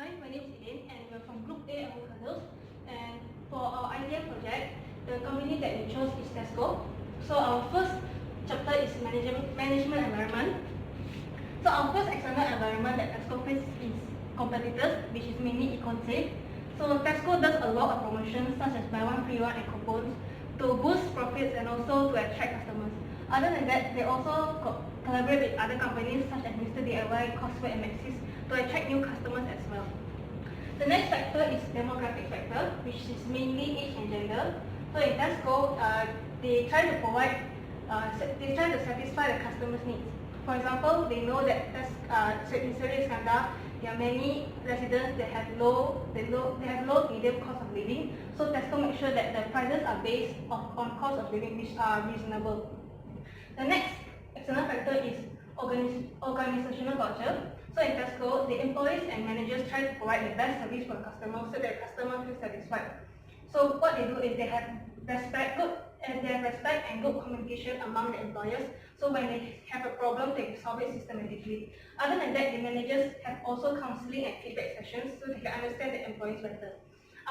Hi, my name is Elaine and we're from Group A Avocados. And for our ITM project, the company that we chose is Tesco. So our first chapter is management environment. So our first external environment that Tesco faces is competitors, which is mainly Econ-Safe. So Tesco does a lot of promotions such as buy one free one and coupons to boost profits and also to attract customers. Other than that, they also collaborate with other companies such as Mr. DIY, Costco and Maxis to attract new customers as well. The next factor is demographic factor, which is mainly age and gender. So in Tesco, they try to satisfy the customers' needs. For example, they know that in Seri Iskandar, there are many residents that have low, medium cost of living. So Tesco makes sure that the prices are based on cost of living which are reasonable. The next external factor is organizational culture. So in Tesco, the employees and managers try to provide the best service for the customer so that the customer feels satisfied. So what they do is they have respect and good communication among the employers. So when they have a problem, they solve it systematically. Other than that, the managers have also counseling and feedback sessions so they can understand the employees better.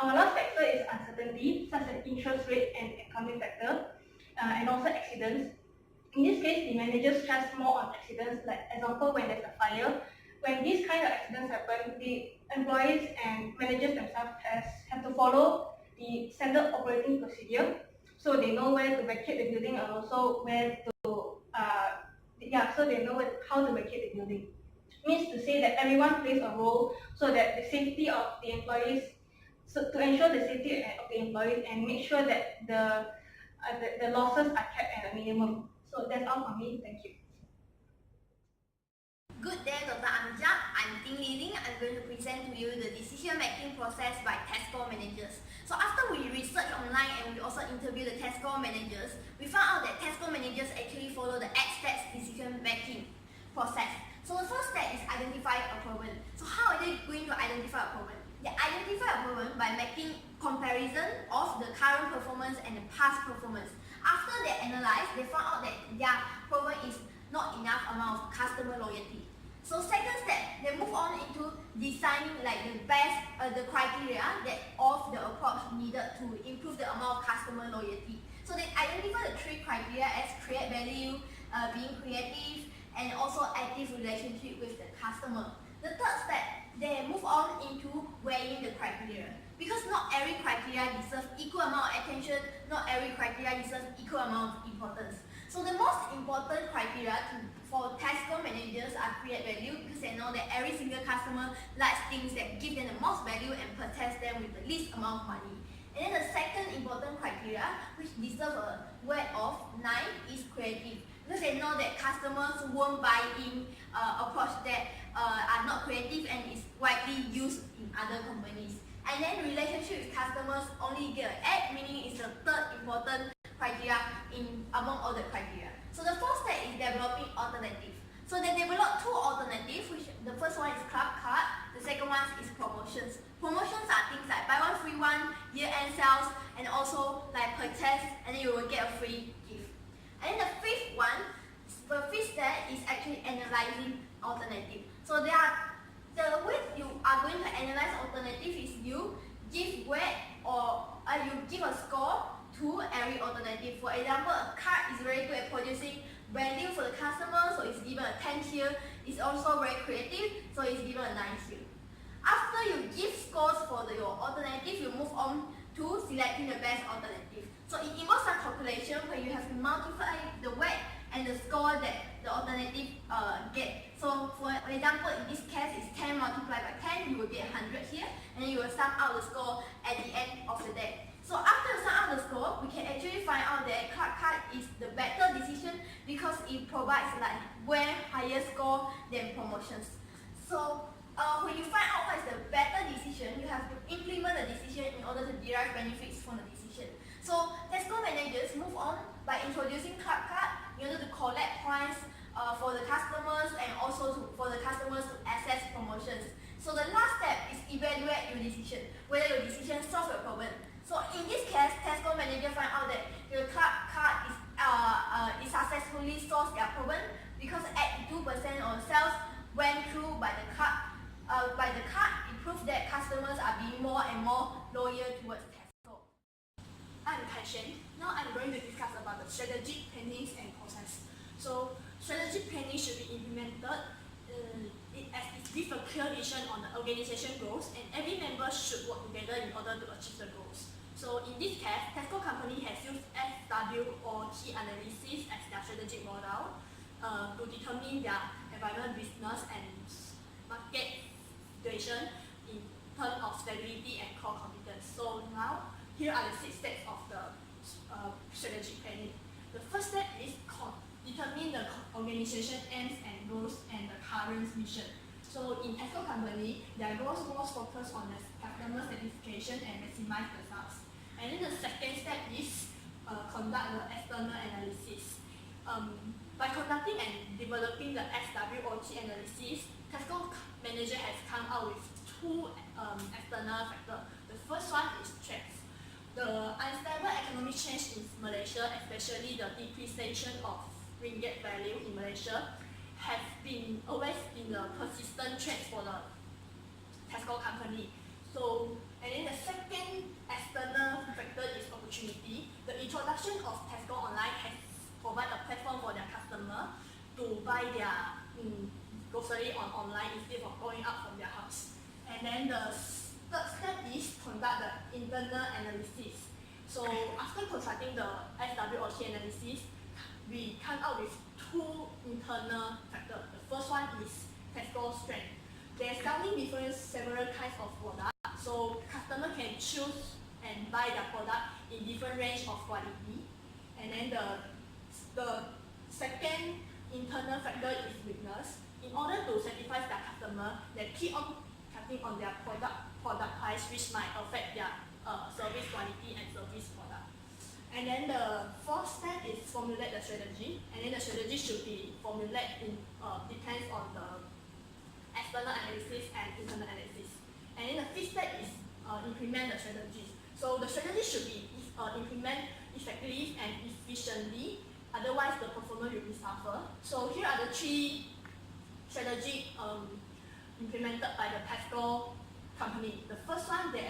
Our last factor is uncertainty, such as interest rate and economic factor, and also accidents. In this case, the managers stress more on accidents, like example when there's a fire. When these kind of accidents happen, the employees and managers themselves have to follow the standard operating procedure, so they know where to vacate the building and also so they know how to vacate the building. Means to say that everyone plays a role so that the safety of the employees, so to ensure the safety of the employees and make sure that the losses are kept at a minimum. So that's all from me. Thank you. Good day, Dr. Amjad. I'm Ting Lee Ling. I'm going to present to you the decision-making process by Tesco managers. So after we researched online and we also interviewed the Tesco managers, we found out that Tesco managers actually follow the 8 steps decision-making process. So the first step is identify a problem. So how are they going to identify a problem? They identify a problem by making comparison of the current performance and the past performance. After they analyze, they found out that their problem is not enough amount of customer loyalty. So second step, they move on into designing like the best the criteria that of the approach needed to improve the amount of customer loyalty. So they identify the 3 criteria as create value, being creative, and also active relationship with the customer. The third step, they move on into weighing the criteria. Because not every criteria deserves equal amount of attention, not every criteria deserves equal amount of importance. So the most important criteria for Tesco managers are create value, because they know that every single customer likes things that give them the most value and protect them with the least amount of money. And then the second important criteria, which deserves a weight of 9, is creative, because they know that customers won't buy in approach that are not creative and is widely used in other companies. And then relationship with customers only get an 8, meaning it's the third important criteria among all the criteria. So the first step is developing alternative. So they develop 2 alternatives, which the first one is club card, the second one is promotions. Promotions are things like buy one free one, year-end sales, and also like purchase and then you will get a free gift. And then the fifth step is actually analyzing alternative. So the way you are going to analyze alternative is you give weight or you give a score to every alternative. For example, a card is very good at producing value for the customer, so it's given a 10 here. It's also very creative, so it's given a 9 here. After you give scores for your alternative, you move on to selecting the best alternative. So it involves a calculation where you have to multiply the weight and the score that the alternative get. So for example, in this case, it's 10 multiplied by 10, you will get 100 here, and then you will sum out the score at the end of the day. So after you sum out the score, we can actually find out that club card is the better decision because it provides like way higher score than promotions. So when you find out what is the better decision, you have to implement the decision in order to derive benefits from the decision. So Tesco managers move on by introducing club card in order to collect points for the customers and also for the customers to access promotions. So the last step is evaluate your decision, whether your decision solves your problem. So in this case, Tesco manager find out that your club card is successfully solves their problem because 82% of sales went through by the card. It prove that customers are being more and more loyal towards Tesco. I'm Kai Xuan. Now I'm going to discuss about the strategic planning and process. So strategic planning should be implemented as it gives a clear vision on the organization goals, and every member should work together in order to achieve the goals. So in this case, Tesco company has used SWOT analysis as their strategic model to determine their environment, business, and market situation in terms of stability and core competence. So now, here are the 6 steps of the strategic planning. The first step is determine the organization aims and goals and the current mission. So in Tesco company, their goals was focused on the customer satisfaction and maximize the sales. And then the second step is conduct the external analysis. By conducting and developing the SWOT analysis, Tesco manager has come out with 2 external factors. The first one is threats. The unstable economic change in Malaysia, especially the depreciation of ringgit value in Malaysia, have always been a persistent trend for the Tesco company. So, and then the second external factor is opportunity. The introduction of Tesco Online has provided a platform for their customer to buy their grocery online instead of going out from their house. And then the third step is conduct the internal analysis. So after consulting the SWOT analysis, we come out with 2 internal factors. The first one is Tesco's strength. They're selling several kinds of products, so customer can choose and buy their product in different range of quality. And then the second internal factor is weakness. In order to satisfy their customer, they keep on cutting on their product price, which might affect their service quality and service product. And then the fourth step is formulate the strategy, and then the strategy should be formulated depends on the external analysis and internal analysis. And then the fifth step is implement the strategy. So the strategy should be implemented effectively and efficiently, otherwise the performance will be suffer. So here are the 3 strategies implemented by the Tesco company. The first one, they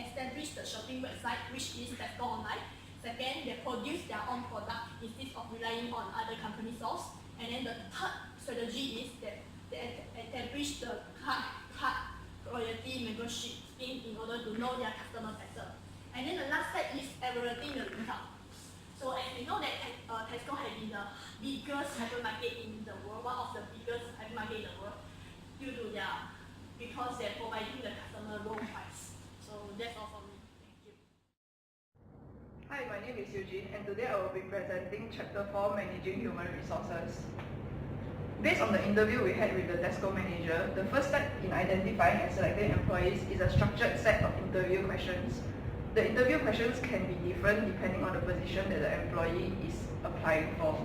established the shopping website, which is Tesco Online. Second, they produce their own product instead of relying on other company source. And then the third strategy is that they establish the card loyalty membership scheme in order to know their customer better. And then the last step is evaluating the income. So as we know that Tesco has been the biggest hypermarket in the world, one of the biggest hypermarket in the world, because they're providing the customer low price. So that's all for me. Hi, my name is Siew Jean, and today I will be presenting Chapter 4, Managing Human Resources. Based on the interview we had with the Tesco manager, the first step in identifying and selecting employees is a structured set of interview questions. The interview questions can be different depending on the position that the employee is applying for.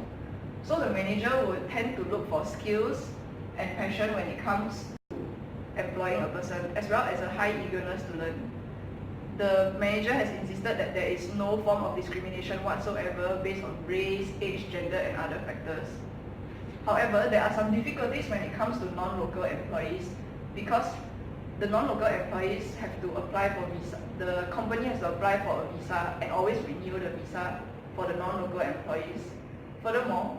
So the manager would tend to look for skills and passion when it comes to employing a person, as well as a high eagerness to learn. The manager has insisted that there is no form of discrimination whatsoever based on race, age, gender, and other factors. However, there are some difficulties when it comes to non-local employees, because the non-local employees have to apply for visa. The company has to apply for a visa and always renew the visa for the non-local employees. Furthermore,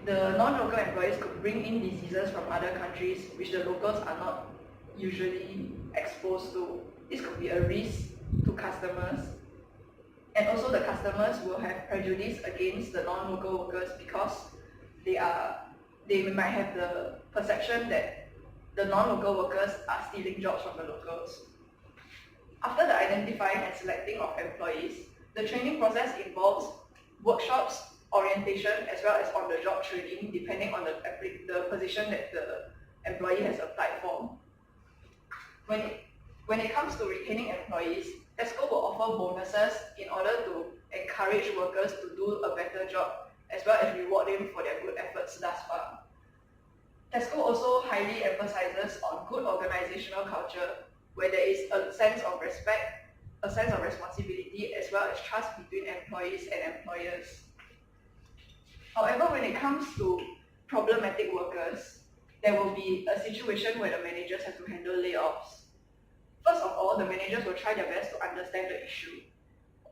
the non-local employees could bring in diseases from other countries which the locals are not usually exposed to. This could be a risk to customers, and also the customers will have prejudice against the non-local workers because they might have the perception that the non-local workers are stealing jobs from the locals. After the identifying and selecting of employees, the training process involves workshops, orientation, as well as on-the-job training depending on the position that the employee has applied for. When it comes to retaining employees, Tesco will offer bonuses in order to encourage workers to do a better job, as well as reward them for their good efforts thus far. Tesco also highly emphasizes on good organizational culture, where there is a sense of respect, a sense of responsibility, as well as trust between employees and employers. However, when it comes to problematic workers, there will be a situation where the managers have to handle layoffs. First of all, the managers will try their best to understand the issue.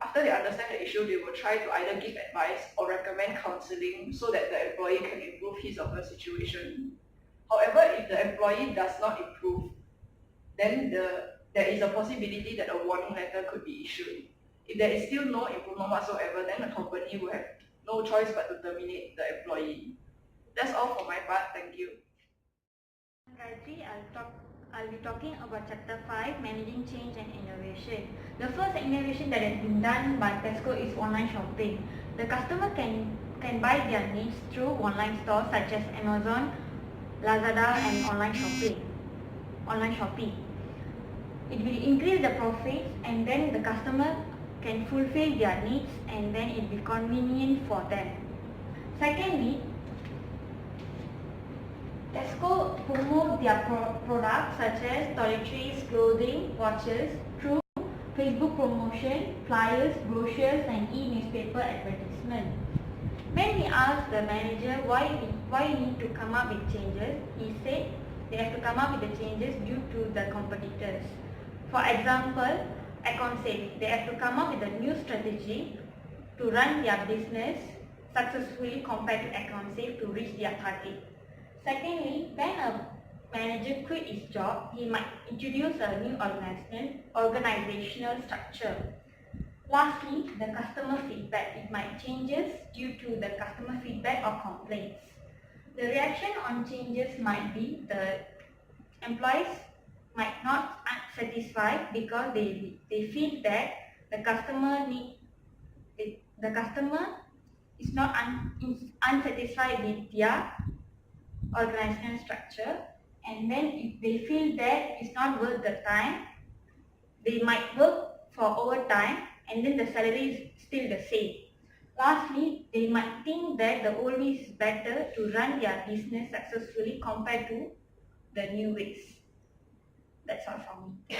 After they understand the issue, they will try to either give advice or recommend counseling so that the employee can improve his or her situation. However, if the employee does not improve, then there is a possibility that a warning letter could be issued. If there is still no improvement whatsoever, then the company will have no choice but to terminate the employee. That's all for my part. Thank you. Gayatri, I'll be talking about Chapter 5, Managing Change and Innovation. The first innovation that has been done by Tesco is online shopping. The customer can buy their needs through online stores such as Amazon, Lazada and online shopping. It will increase the profits and then the customer can fulfill their needs and then it will be convenient for them. Secondly, Tesco promote their products such as toiletries, clothing, watches through Facebook promotion, flyers, brochures and e-newspaper advertisement. When we asked the manager why you need to come up with changes, he said they have to come up with the changes due to the competitors. For example, account saving. They have to come up with a new strategy to run their business successfully compared to account save to reach their target. Secondly, when a manager quit his job, he might introduce a new organizational structure. Lastly, the customer feedback. It might changes due to the customer feedback or complaints. The reaction on changes might be the employees might not satisfied because they feel that the customer is not unsatisfied with their organizational structure, and then if they feel that it's not worth the time, they might work for overtime and then the salary is still the same. Lastly, they might think that the old way is better to run their business successfully compared to the new ways. That's all from me.